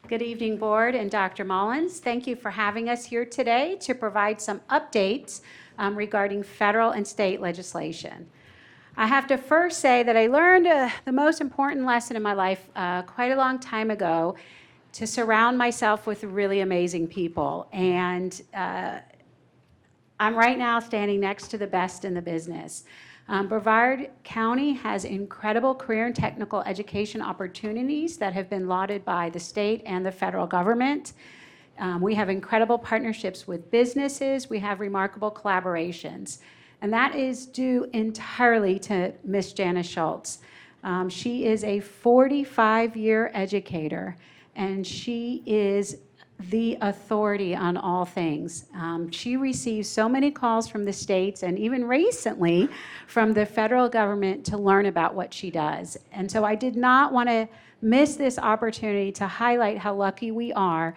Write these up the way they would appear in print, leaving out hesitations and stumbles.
Good evening, Board and Dr. Mullins. Thank you for having us here today to provide some updates regarding federal and state legislation. I have to first say that I learned the most important lesson in my life quite a long time ago, to surround myself with really amazing people. And I'm right now standing next to the best in the business. Brevard County has incredible career and technical education opportunities that have been lauded by the state and the federal government. We have incredible partnerships with businesses. We have remarkable collaborations. And that is due entirely to Miss Janice Schultz. She is a 45-year educator, and she is the authority on all things. She receives so many calls from the states and even recently from the federal government to learn about what she does. And so I did not want to miss this opportunity to highlight how lucky we are.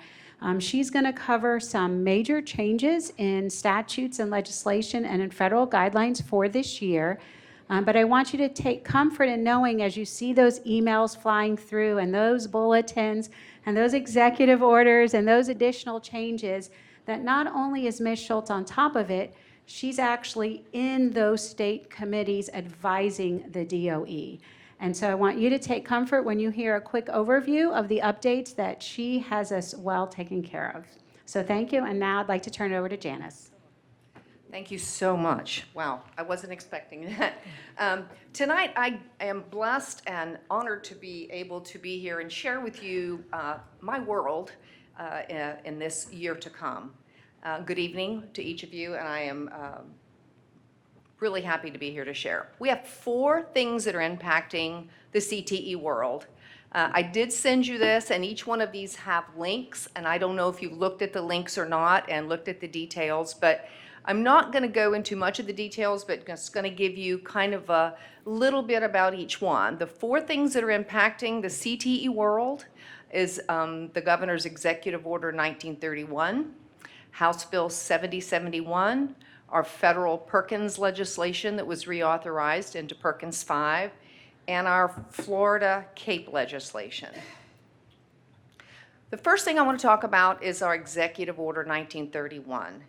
She's going to cover some major changes in statutes and legislation and in federal guidelines for this year. But I want you to take comfort in knowing, as you see those emails flying through and those bulletins and those executive orders and those additional changes, that not only is Ms. Schultz on top of it, she's actually in those state committees advising the DOE. And so I want you to take comfort when you hear a quick overview of the updates that she has us well taken care of. So thank you, and now I'd like to turn it over to Janice. Thank you so much. Wow, I wasn't expecting that. Tonight, I am blessed and honored to be able to be here and share with you my world in this year to come. Good evening to each of you, and I am really happy to be here to share. We have 4 things that are impacting the CTE world. I did send you this, and each one of these have links, and I don't know if you've looked at the links or not and looked at the details, but I'm not going to go into much of the details, but just going to give you kind of a little bit about each one. The 4 things that are impacting the CTE world is the Governor's Executive Order 1931, House Bill 7071, our federal Perkins legislation that was reauthorized into Perkins 5, and our Florida CAPE legislation. The first thing I want to talk about is our Executive Order 1931.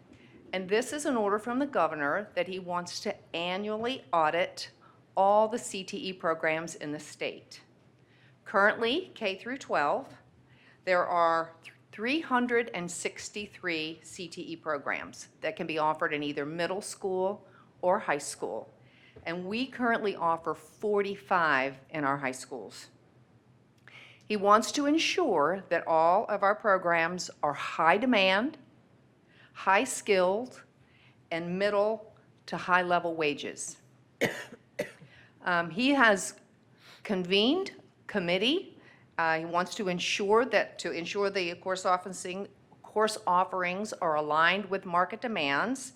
And this is an order from the governor that he wants to annually audit all the CTE programs in the state. Currently, K through 12, there are 363 CTE programs that can be offered in either middle school or high school. And we currently offer 45 in our high schools. He wants to ensure that all of our programs are high demand, high skilled, and middle to high level wages. He has convened committee. He wants to ensure the course offerings are aligned with market demands.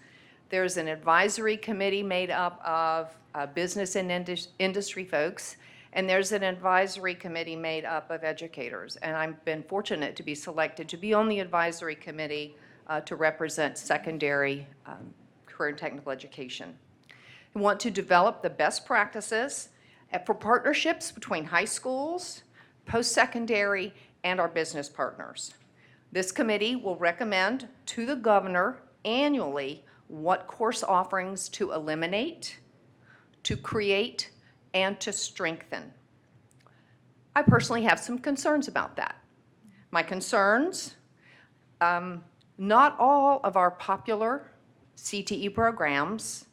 There's an advisory committee made up of business and industry folks, and there's an advisory committee made up of educators. And I've been fortunate to be selected to be on the advisory committee to represent secondary career and technical education. We want to develop the best practices for partnerships between high schools, post-secondary, and our business partners. This committee will recommend to the governor annually what course offerings to eliminate, to create, and to strengthen. I personally have some concerns about that. My concerns, not all of our popular CTE programs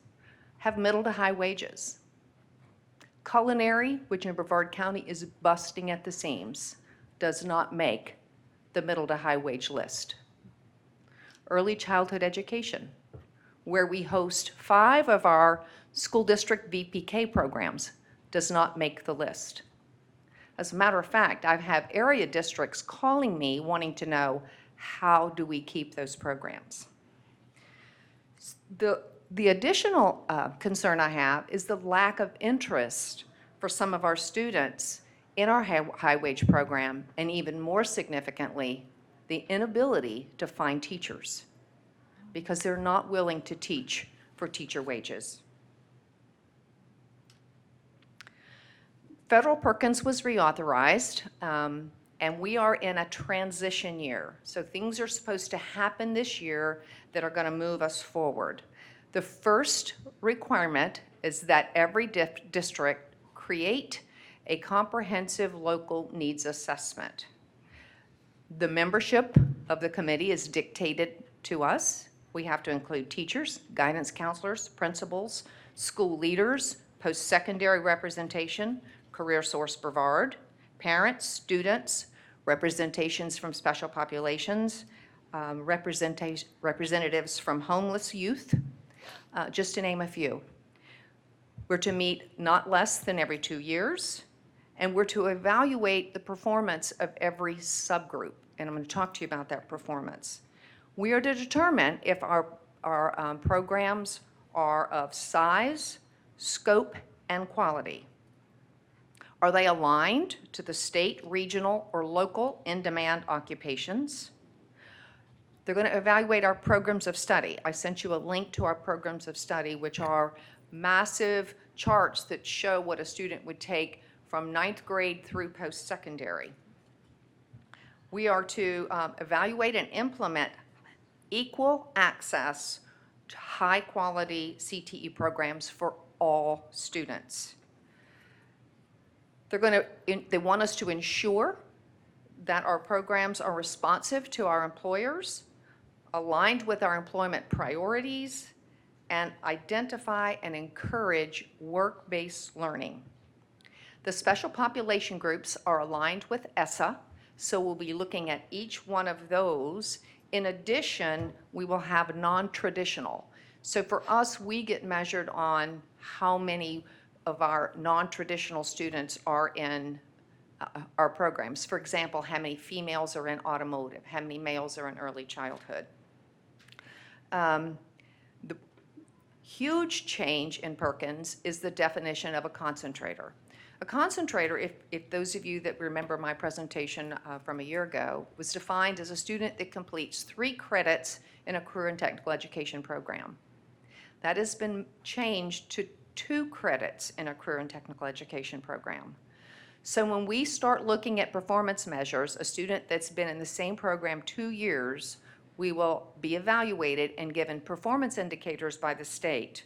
have middle to high wages. Culinary, which in Brevard County is busting at the seams, does not make the middle to high wage list. Early childhood education, where we host 5 of our school district VPK programs, does not make the list. As a matter of fact, I've had area districts calling me wanting to know, how do we keep those programs? The additional concern I have is the lack of interest for some of our students in our high wage program, and even more significantly, the inability to find teachers because they're not willing to teach for teacher wages. Federal Perkins was reauthorized And we are in a transition year. So things are supposed to happen this year that are going to move us forward. The first requirement is that every district create a comprehensive local needs assessment. The membership of the committee is dictated to us. We have to include teachers, guidance counselors, principals, school leaders, post-secondary representation, career source Brevard, parents, students, representations from special populations, representatives from homeless youth, just to name a few. We're to meet not less than every 2 years, and we're to evaluate the performance of every subgroup. And I'm going to talk to you about that performance. We are to determine if our programs are of size, scope, and quality. Are they aligned to the state, regional, or local in-demand occupations? They're going to evaluate our programs of study. I sent you a link to our programs of study, which are massive charts that show what a student would take from 9th grade through post-secondary. We are to evaluate and implement equal access to high-quality CTE programs for all students. They want us to ensure that our programs are responsive to our employers, aligned with our employment priorities, and identify and encourage work-based learning. The special population groups are aligned with ESSA, so we'll be looking at each one of those. In addition, we will have non-traditional. So for us, we get measured on how many of our non-traditional students are in our programs. For example, how many females are in automotive, how many males are in early childhood. The huge change in Perkins is the definition of a concentrator. A concentrator, if those of you that remember my presentation from a year ago, was defined as a student that completes 3 credits in a career and technical education program. That has been changed to 2 credits in a career and technical education program. So when we start looking at performance measures, a student that's been in the same program 2 years, we will be evaluated and given performance indicators by the state.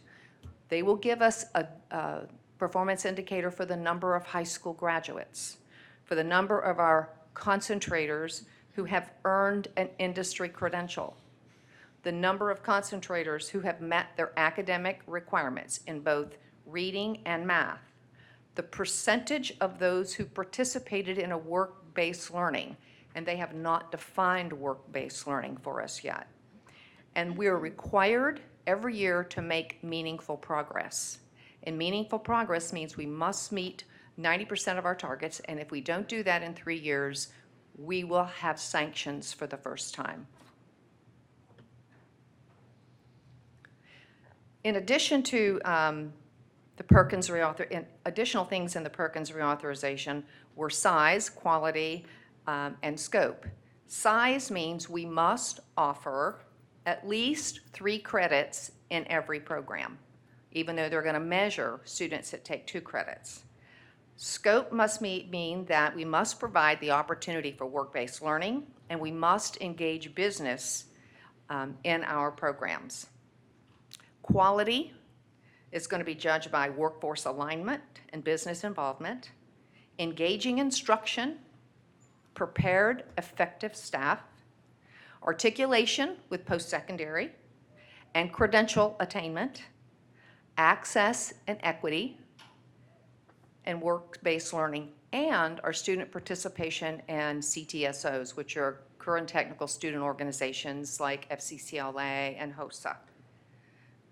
They will give us a performance indicator for the number of high school graduates, for the number of our concentrators who have earned an industry credential, the number of concentrators who have met their academic requirements in both reading and math, the percentage of those who participated in a work-based learning, and they have not defined work-based learning for us yet. And we are required every year to make meaningful progress. And meaningful progress means we must meet 90% of our targets, and if we don't do that in 3 years, we will have sanctions for the first time. In addition to the Perkins additional things in the Perkins reauthorization were size, quality, and scope. Size means we must offer at least 3 credits in every program, even though they're going to measure students that take 2 credits. Scope must mean that we must provide the opportunity for work-based learning, and we must engage business in our programs. Quality is going to be judged by workforce alignment and business involvement, engaging instruction, prepared, effective staff, articulation with post-secondary, and credential attainment, access and equity, and work-based learning, and our student participation in CTSOs, which are current technical student organizations like FCCLA and HOSA.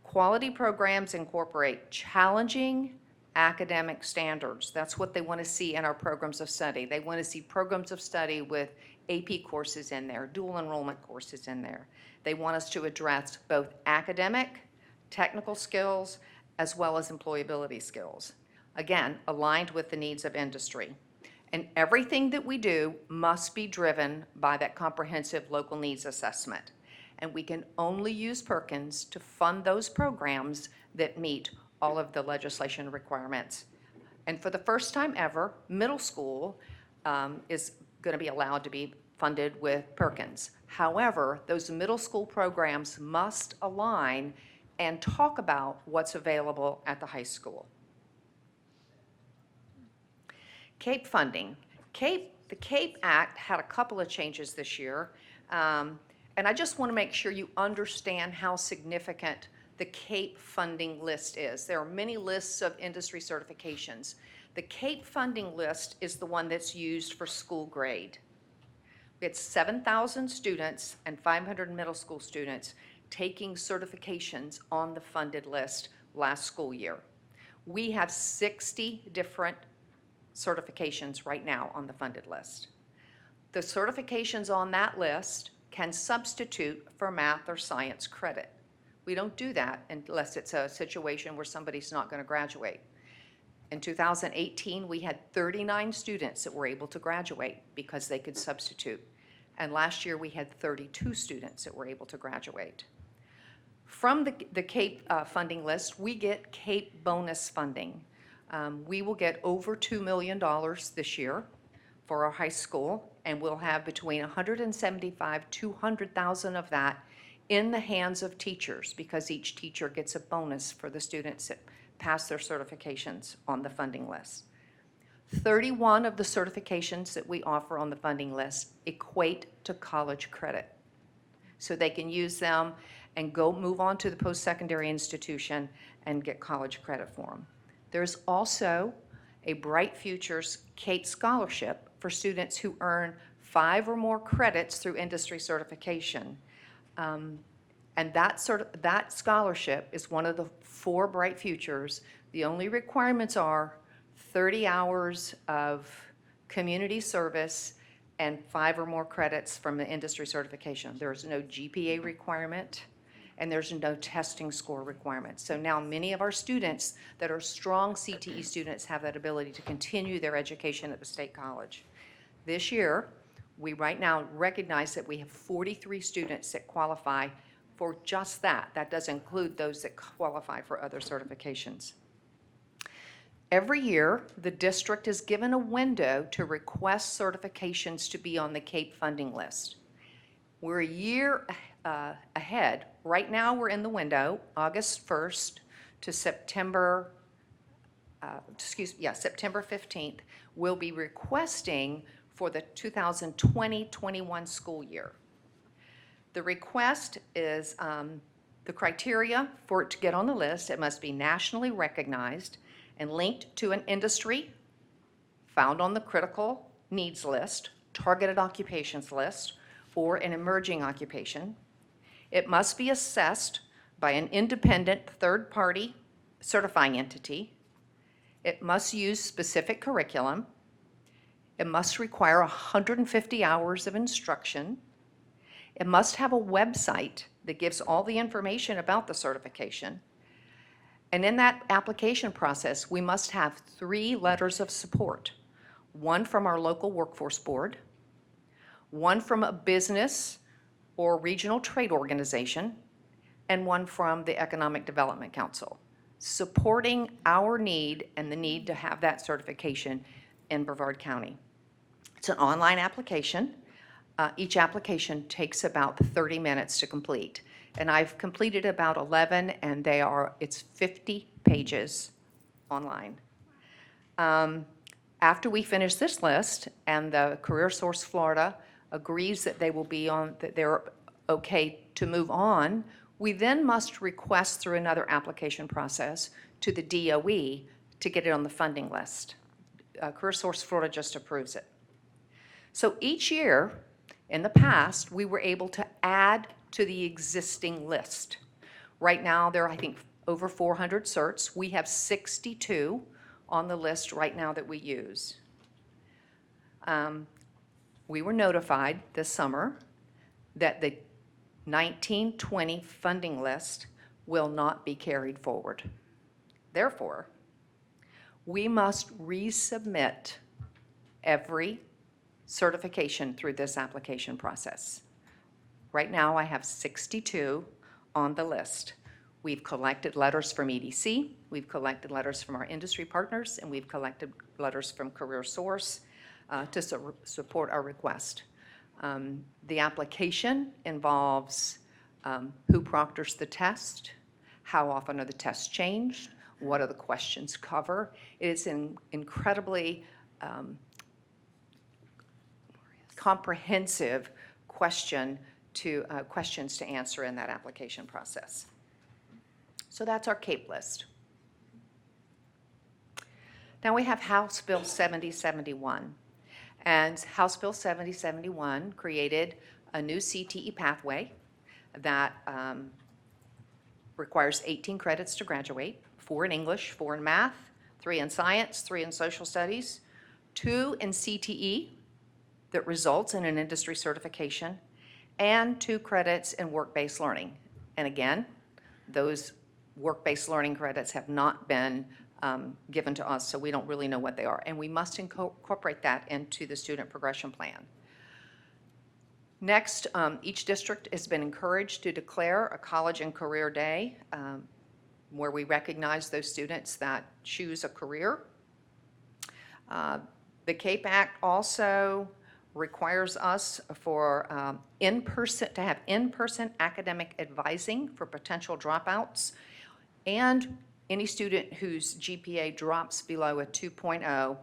Quality programs incorporate challenging academic standards. That's what they want to see in our programs of study. They want to see programs of study with AP courses in there, dual enrollment courses in there. They want us to address both academic, technical skills, as well as employability skills. Again, aligned with the needs of industry. And everything that we do must be driven by that comprehensive local needs assessment. And we can only use Perkins to fund those programs that meet all of the legislation requirements. And for the first time ever, middle school is going to be allowed to be funded with Perkins. However, those middle school programs must align and talk about what's available at the high school. CAPE funding. The CAPE Act had a couple of changes this year, and I just want to make sure you understand how significant the CAPE funding list is. There are many lists of industry certifications. The CAPE funding list is the one that's used for school grade. We had 7,000 students and 500 middle school students taking certifications on the funded list last school year. We have 60 different certifications right now on the funded list. The certifications on that list can substitute for math or science credit. We don't do that unless it's a situation where somebody's not going to graduate. In 2018, we had 39 students that were able to graduate because they could substitute. And last year, we had 32 students that were able to graduate. From the CAPE funding list, we get CAPE bonus funding. We will get over $2 million this year for our high school, and we'll have between 175, 200,000 of that in the hands of teachers, because each teacher gets a bonus for the students that pass their certifications on the funding list. 31 of the certifications that we offer on the funding list equate to college credit. So they can use them and go move on to the post-secondary institution and get college credit for them. There's also a Bright Futures CAPE scholarship for students who earn 5 or more credits through industry certification. And that scholarship is one of the 4 Bright Futures. The only requirements are 30 hours of community service and 5 or more credits from the industry certification. There's no GPA requirement, and there's no testing score requirement. So now many of our students that are strong CTE students have that ability to continue their education at the State College. This year, we right now recognize that we have 43 students that qualify for just that. That does include those that qualify for other certifications. Every year, the district is given a window to request certifications to be on the CAPE funding list. We're a year ahead. Right now, we're in the window, August 1st to September 15th. We'll be requesting for the 2020-21 school year. The request is the criteria for it to get on the list. It must be nationally recognized and linked to an industry found on the critical needs list, targeted occupations list, or an emerging occupation. It must be assessed by an independent third-party certifying entity. It must use specific curriculum. It must require 150 hours of instruction. It must have a website that gives all the information about the certification. And in that application process, we must have 3 letters of support. One from our local workforce board, one from a business or regional trade organization, and one from the Economic Development Council, supporting our need and the need to have that certification in Brevard County. It's an online application. Each application takes about 30 minutes to complete. And I've completed about 11, and it's 50 pages online. After we finish this list, and the CareerSource Florida agrees that that they're okay to move on, we then must request through another application process to the DOE to get it on the funding list. CareerSource Florida just approves it. So each year, in the past, we were able to add to the existing list. Right now, there are, I think, over 400 certs. We have 62 on the list right now that we use. We were notified this summer that the 1920 funding list will not be carried forward. Therefore, we must resubmit every certification through this application process. Right now, I have 62 on the list. We've collected letters from EDC, we've collected letters from our industry partners, and we've collected letters from CareerSource. to support our request. The application involves who proctors the test, how often are the tests changed, what are the questions cover. It is an incredibly comprehensive questions to answer in that application process. So that's our CAPE list. Now we have House Bill 7071. And House Bill 7071 created a new CTE pathway that requires 18 credits to graduate, 4 in English, 4 in math, 3 in science, 3 in social studies, 2 in CTE that results in an industry certification, and 2 credits in work-based learning. And again, those work-based learning credits have not been given to us, so we don't really know what they are. And we must incorporate that into the student progression plan. Next, each district has been encouraged to declare a college and career day where we recognize those students that choose a career. The CAPE Act also requires us for to have in-person academic advising for potential dropouts, and any student whose GPA drops below a 2.0,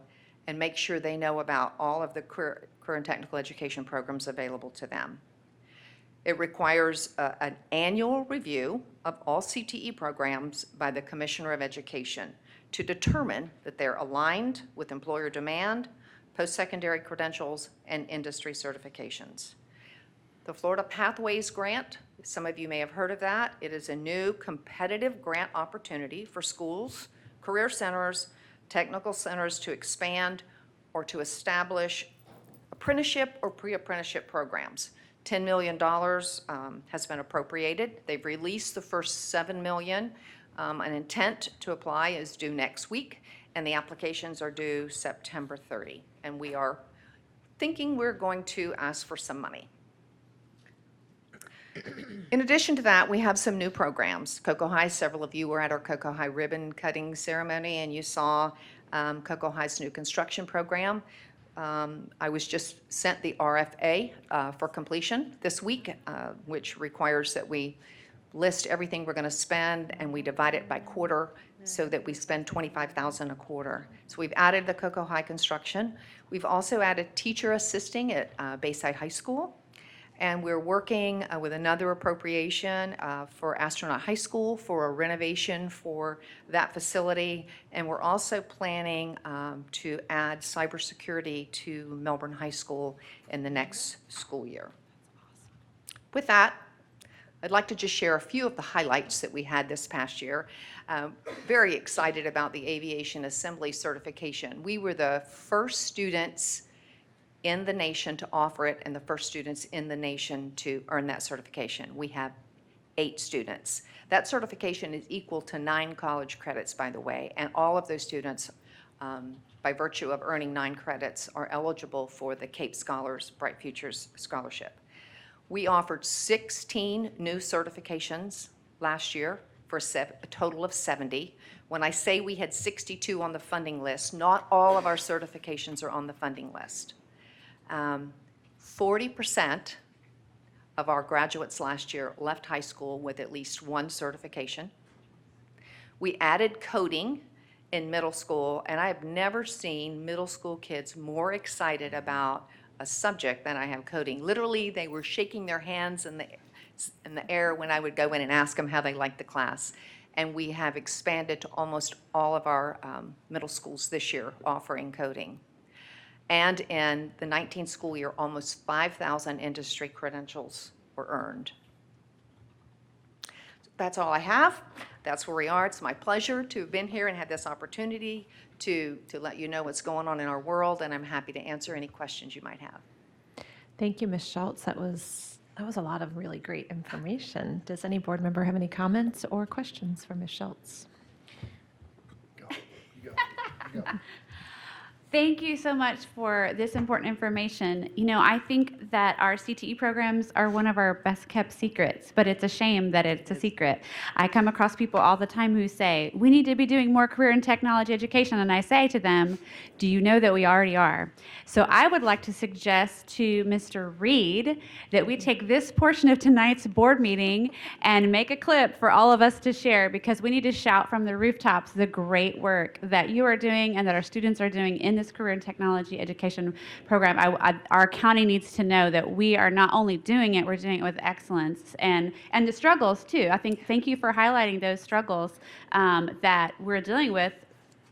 and make sure they know about all of the career and technical education programs available to them. It requires an annual review of all CTE programs by the Commissioner of Education to determine that they're aligned with employer demand, post-secondary credentials, and industry certifications. The Florida Pathways Grant, some of you may have heard of that. It is a new competitive grant opportunity for schools, career centers, technical centers to expand or to establish apprenticeship or pre-apprenticeship programs. $10 million has been appropriated. They've released the first $7 million. An intent to apply is due next week, and the applications are due September 30. And we are thinking we're going to ask for some money. In addition to that, we have some new programs. Cocoa High, several of you were at our Cocoa High ribbon cutting ceremony, and you saw Cocoa High's new construction program. I was just sent the RFA for completion this week, which requires that we list everything we're going to spend, and we divide it by quarter so that we spend $25,000 a quarter. So we've added the Cocoa High construction. We've also added teacher assisting at Bayside High School. And we're working with another appropriation for Astronaut High School for a renovation for that facility. And we're also planning to add cybersecurity to Melbourne High School in the next school year. With that, I'd like to just share a few of the highlights that we had this past year. Very excited about the Aviation Assembly certification. We were the first students in the nation to offer it, and the first students in the nation to earn that certification. We have 8 students. That certification is equal to 9 college credits, by the way, and all of those students, by virtue of earning 9 credits, are eligible for the CAPE Scholars Bright Futures Scholarship. We offered 16 new certifications last year for a total of 70. When I say we had 62 on the funding list, not all of our certifications are on the funding list. 40% of our graduates last year left high school with at least 1 certification. We added coding in middle school, and I've never seen middle school kids more excited about a subject than I have coding. Literally, they were shaking their hands in the air when I would go in and ask them how they liked the class. And we have expanded to almost all of our middle schools this year offering coding. And in the 19 school year, almost 5,000 industry credentials were earned. That's all I have. That's where we are. It's my pleasure to have been here and had this opportunity to let you know what's going on in our world, and I'm happy to answer any questions you might have. Thank you, Ms. Schultz. That was a lot of really great information. Does any board member have any comments or questions for Ms. Schultz? You go. Thank you so much for this important information. You know, I think that our CTE programs are one of our best kept secrets, but it's a shame that it's a secret. I come across people all the time who say, we need to be doing more career and technology education. And I say to them, do you know that we already are? So I would like to suggest to Mr. Reed that we take this portion of tonight's board meeting and make a clip for all of us to share, because we need to shout from the rooftops the great work that you are doing and that our students are doing in this career and technology education program. Our county needs to know that we are not only doing it, we're doing it with excellence, and the struggles too. I think, thank you for highlighting those struggles that we're dealing with,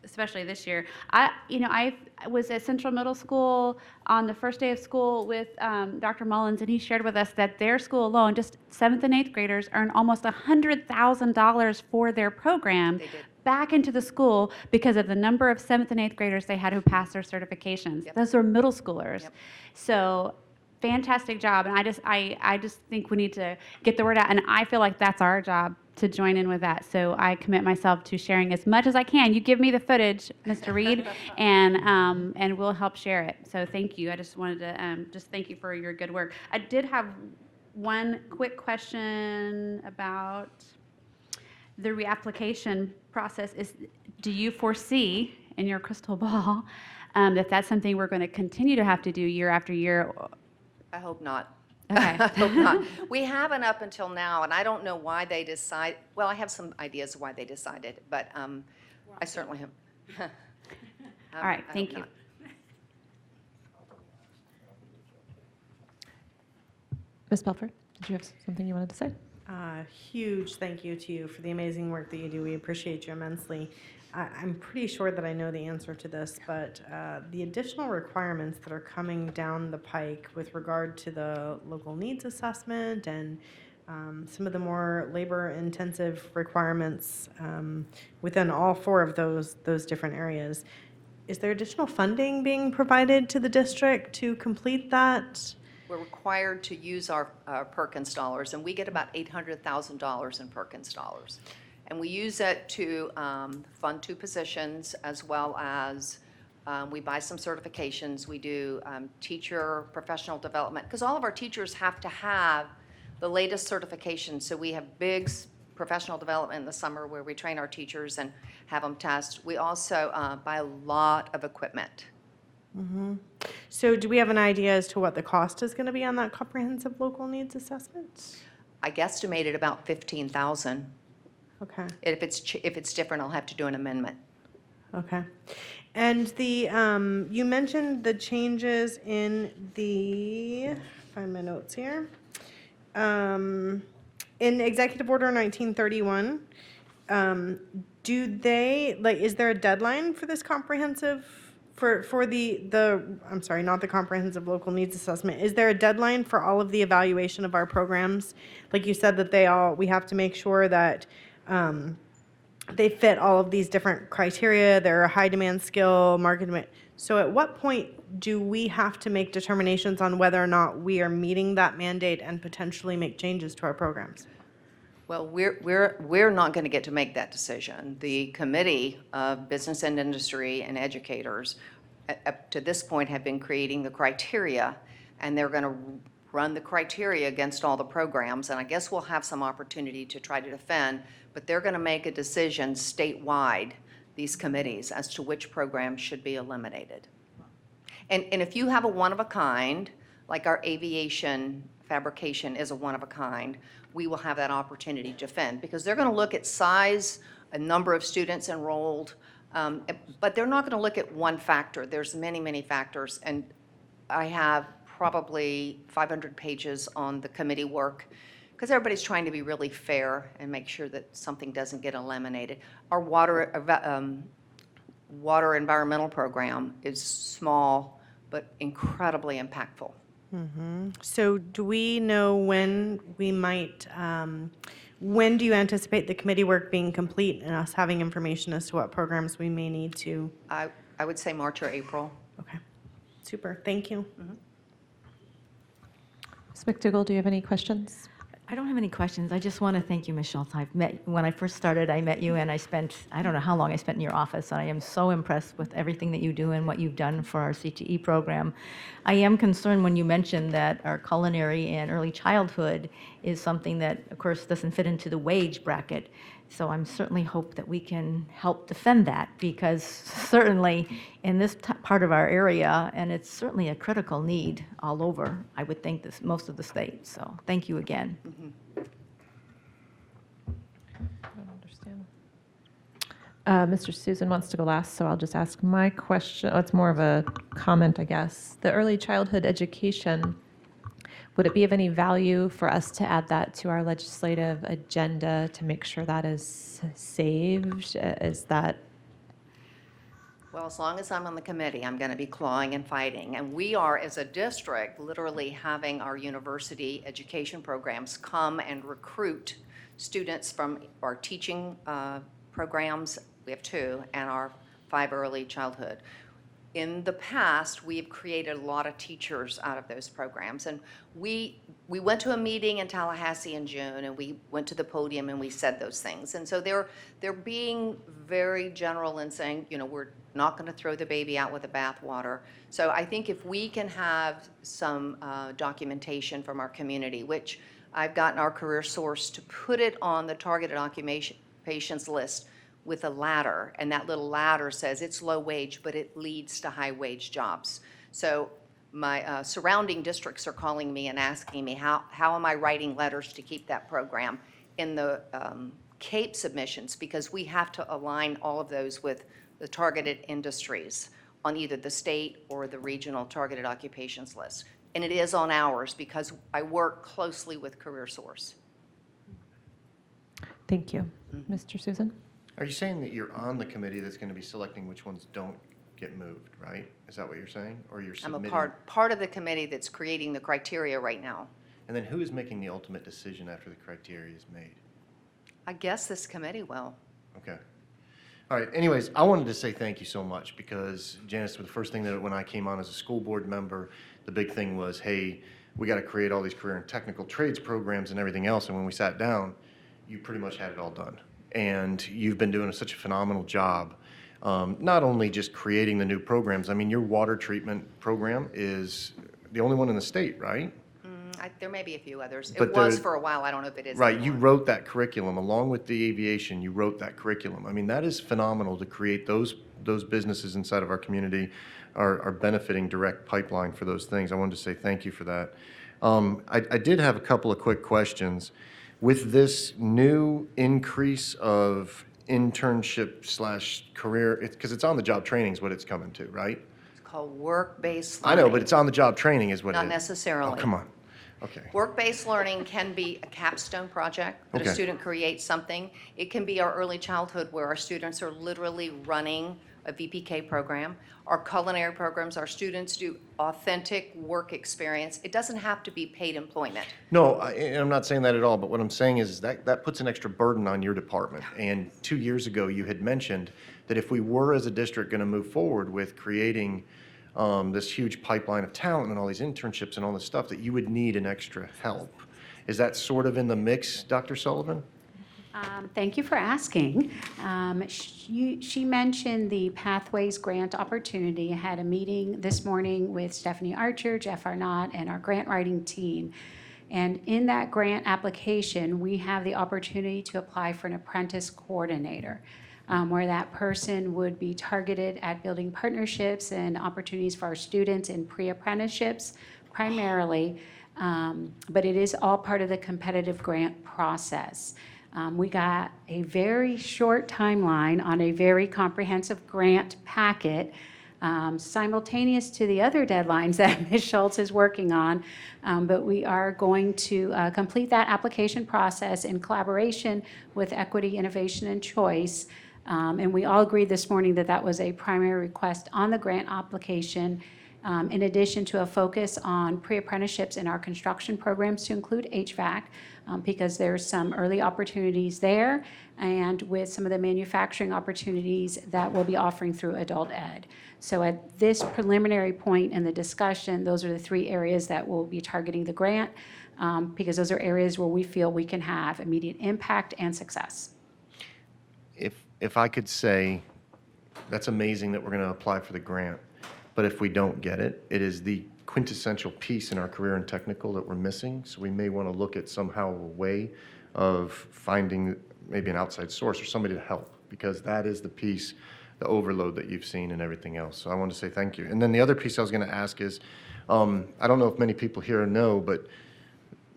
especially this year. I was at Central Middle School on the first day of school with Dr. Mullins, and he shared with us that their school alone, just 7th and 8th graders, earn almost $100,000 for their program back into the school because of the number of 7th and 8th graders they had who passed their certifications. Yep. Those are middle schoolers. Yep. So fantastic job, and I just think we need to get the word out, and I feel like that's our job to join in with that. So I commit myself to sharing as much as I can. You give me the footage, Mr. Reed, and we'll help share it. So thank you. I just wanted to just thank you for your good work. I did have one quick question about the reapplication process. Do you foresee in your crystal ball that that's something we're going to continue to have to do year after year? I hope not. Okay. I hope not. We haven't up until now, and I don't know why they decide, well, I have some ideas why they decided, but I certainly have. All right, I thank hope you. not. Ms. Belford, did you have something you wanted to say? Huge thank you to you for the amazing work that you do. We appreciate you immensely. I'm pretty sure that I know the answer to this, but the additional requirements that are coming down the pike with regard to the local needs assessment and some of the more labor-intensive requirements within all four of those different areas, is there additional funding being provided to the district to complete that? We're required to use our Perkins dollars, and we get about $800,000 in Perkins dollars. And we use it to fund 2 positions, as well as we buy some certifications. We do teacher professional development, because all of our teachers have to have the latest certifications. So we have big professional development in the summer where we train our teachers and have them test. We also buy a lot of equipment. So do we have an idea as to what the cost is going to be on that comprehensive local needs assessment? I guesstimated about 15,000. Okay. If it's different, I'll have to do an amendment. Okay. And the, you mentioned the changes in the, find my notes here. In Executive Order 1931, do they, like, is there a deadline for this comprehensive, for the, I'm sorry, not the comprehensive local needs assessment. Is there a deadline for all of the evaluation of our programs? Like you said that we have to make sure that they fit all of these different criteria. They're a high demand skill, market demand. So at what point do we have to make determinations on whether or not we are meeting that mandate and potentially make changes to our programs? Well, we're not going to get to make that decision. The Committee of Business and Industry and Educators, up to this point, have been creating the criteria, and they're going to run the criteria against all the programs, and I guess we'll have some opportunity to try to defend, but they're going to make a decision statewide, these committees, as to which programs should be eliminated. And if you have a one-of-a-kind, like our aviation fabrication is a one-of-a-kind, we will have that opportunity to defend, because they're going to look at size, a number of students enrolled, but they're not going to look at one factor. There's many, many factors, and I have probably 500 pages on the committee work, because everybody's trying to be really fair and make sure that something doesn't get eliminated. Our water environmental program is small, but incredibly impactful. So do we know when we might, when do you anticipate the committee work being complete and us having information as to what programs we may need to? I would say March or April. Okay, super, thank you. Ms. McDougall, do you have any questions? I don't have any questions. I just want to thank you, Ms. Schultz. When I first started, I met you and I don't know how long I spent in your office. And I am so impressed with everything that you do and what you've done for our CTE program. I am concerned when you mentioned that our culinary and early childhood is something that, of course, doesn't fit into the wage bracket. So I'm certainly hope that we can help defend that, because certainly in this part of our area, and it's certainly a critical need all over, I would think, most of the state. So thank you again. I don't understand. Mr. Susan wants to go last, so I'll just ask my question. Oh, it's more of a comment, I guess. The early childhood education, would it be of any value for us to add that to our legislative agenda to make sure that is saved? Is that? Well, as long as I'm on the committee, I'm going to be clawing and fighting. And we are, as a district, literally having our university education programs come and recruit students from our teaching programs. We have 2, and our 5 early childhood. In the past, we've created a lot of teachers out of those programs. And we went to a meeting in Tallahassee in June, and we went to the podium and we said those things. And so they're being very general and saying, you know, we're not going to throw the baby out with the bathwater. So I think if we can have some documentation from our community, which I've gotten our career source to put it on the targeted occupations list with a ladder, and that little ladder says it's low wage, but it leads to high wage jobs. So my surrounding districts are calling me and asking me, how am I writing letters to keep that program in the CAPE submissions, because we have to align all of those with the targeted industries on either the state or the regional targeted occupations list. And it is on ours because I work closely with CareerSource. Thank you. Mr. Susan? Are you saying that you're on the committee that's going to be selecting which ones don't get moved, right? Is that what you're saying? Or you're I'm submitting? a part of the committee that's creating the criteria right now. And then who is making the ultimate decision after the criteria is made? I guess this committee will. Okay. All right. Anyways, I wanted to say thank you so much, because Janice, the first thing that when I came on as a school board member, the big thing was, hey, we got to create all these career and technical trades programs and everything else. And when we sat down, you pretty much had it all done. And you've been doing such a phenomenal job, not only just creating the new programs. I mean, your water treatment program is the only one in the state, right? There may be a few others. But It was the- for a while. I don't know if it is Right, you anymore. wrote that curriculum, along with the aviation, you wrote that curriculum. I mean, that is phenomenal to create those businesses inside of our community are benefiting direct pipeline for those things. I wanted to say thank you for that. I did have a couple of quick questions. With this new increase of internship / career, because it's on the job training is what it's coming to, right? It's called work-based I learning. know, but it's on the job training is what it is. Not necessarily. Oh, come on. Okay. Work-based learning can be a capstone project that Okay. a student creates something. It can be our early childhood where our students are literally running a VPK program. Our culinary programs, our students do authentic work experience. It doesn't have to be paid employment. No, I'm not saying that at all, but what I'm saying is that puts an extra burden on your department. And 2 years ago, you had mentioned that if we were, as a district, going to move forward with creating this huge pipeline of talent and all these internships and all this stuff, that you would need an extra help. Is that sort of in the mix, Dr. Sullivan? Thank you for asking. She mentioned the Pathways Grant opportunity. I had a meeting this morning with Stephanie Archer, Jeff Arnott, and our grant writing team. And in that grant application, we have the opportunity to apply for an apprentice coordinator, where that person would be targeted at building partnerships and opportunities for our students in pre-apprenticeships primarily. But it is all part of the competitive grant process. We got a very short timeline on a very comprehensive grant packet, simultaneous to the other deadlines that Ms. Schultz is working on. But we are going to complete that application process in collaboration with Equity, Innovation, and Choice. And we all agreed this morning that that was a primary request on the grant application. in addition to a focus on pre-apprenticeships in our construction programs to include HVAC, because there's some early opportunities there, and with some of the manufacturing opportunities that we'll be offering through adult ed. So at this preliminary point in the discussion, those are the 3 areas that we'll be targeting the grant, because those are areas where we feel we can have immediate impact and success. If I could say, that's amazing that we're going to apply for the grant, but if we don't get it, it is the quintessential piece in our career and technical that we're missing. So we may want to look at somehow a way of finding maybe an outside source or somebody to help, because that is the piece, the overload that you've seen and everything else. So I want to say thank you. And then the other piece I was going to ask is, I don't know if many people here know, but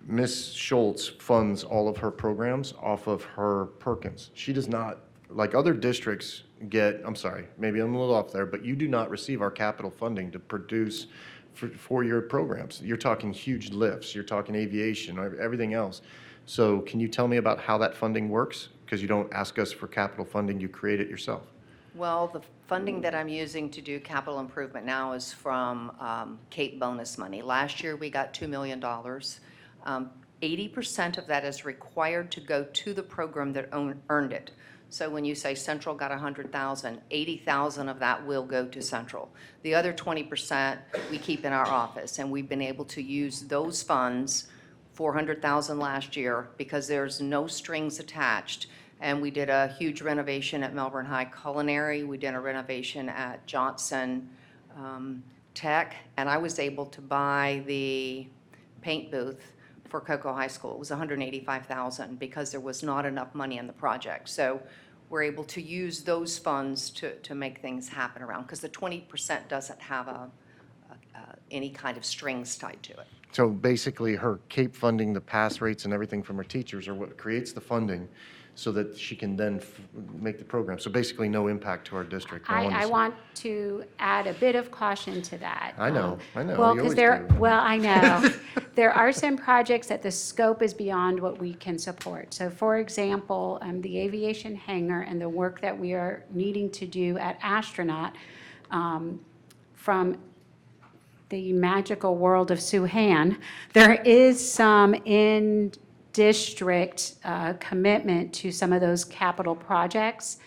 Ms. Schultz funds all of her programs off of her Perkins. She does not, like other districts get, I'm sorry, maybe I'm a little off there, but you do not receive our capital funding to produce four-year programs. You're talking huge lifts, you're talking aviation, everything else. So can you tell me about how that funding works? Because you don't ask us for capital funding, you create it yourself. Well, the funding that I'm using to do capital improvement now is from CAPE bonus money. Last year, we got $2 million. 80% of that is required to go to the program that earned it. So when you say Central got 100,000, 80,000 of that will go to Central. The other 20% we keep in our office, and we've been able to use those funds, 400,000 last year, because there's no strings attached. And we did a huge renovation at Melbourne High Culinary. We did a renovation at Johnson Tech, and I was able to buy the paint booth for Cocoa High School. It was $185,000 because there was not enough money in the project. So we're able to use those funds to make things happen around, because the 20% doesn't have any kind of strings tied to it. So basically, her CAPE funding, the pass rates and everything from her teachers are what creates the funding so that she can then make the program. So basically, no impact to our district. I want to add a bit of caution to that. I know. Well, You because always do. well, I know. There are some projects that the scope is beyond what we can support. So for example, the aviation hangar and the work that we are needing to do at Astronaut, from the magical world of Suhan, there is some in-district commitment to some of those capital projects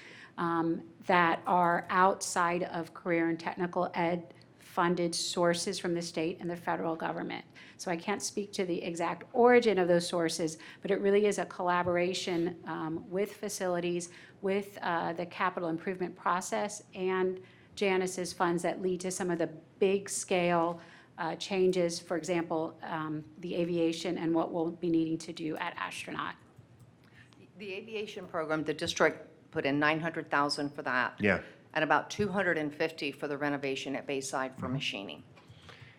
that are outside of career and technical ed funded sources from the state and the federal government. So I can't speak to the exact origin of those sources, but it really is a collaboration with facilities, with the capital improvement process, and Janice's funds that lead to some of the big scale changes, for example, the aviation and what we'll be needing to do at Astronaut. The aviation program, the district put in $900,000 for that. Yeah. And about $250 for the renovation at Bayside for machining.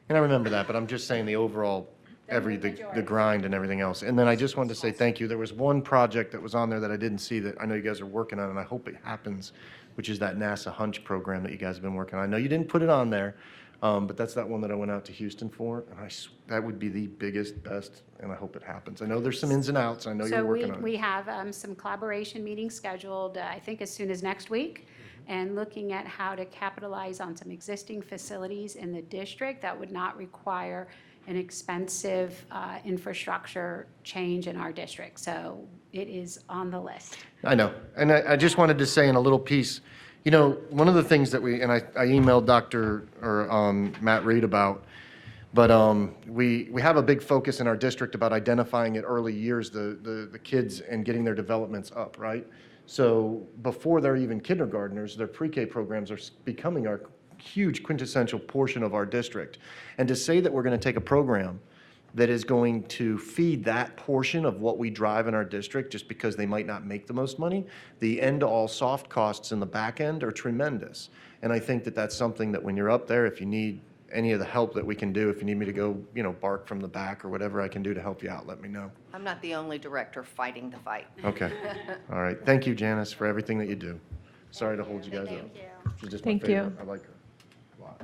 And I remember that, but I'm just saying the overall, the grind and everything else. And then I just wanted to say thank you. There was one project that was on there that I didn't see that I know you guys are working on, and I hope it happens, which is that NASA Hunch program that you guys have been working on. I know you didn't put it on there, but that's that one that I went out to Houston for, and that would be the biggest, best, and I hope it happens. I know there's some ins and outs. I know you're working on it. So we have some collaboration meetings scheduled, I think as soon as next week, and looking at how to capitalize on some existing facilities in the district that would not require an expensive infrastructure change in our district. So it is on the list. I know. And I just wanted to say in a little piece, you know, one of the things that I emailed Matt Reed about, but we have a big focus in our district about identifying at early years the kids and getting their developments up, right? So before they're even kindergartners, their pre-K programs are becoming our huge quintessential portion of our district. And to say that we're going to take a program that is going to feed that portion of what we drive in our district just because they might not make the most money, the end-all soft costs in the back end are tremendous. And I think that that's something that when you're up there, if you need any of the help that we can do, if you need me to go, bark from the back or whatever I can do to help you out, let me know. I'm not the only director fighting the fight. Okay. All right. Thank you, Janice, for everything that you do. Sorry to hold you guys up. Thank you. She's just my Thank favorite. you. I like her a lot.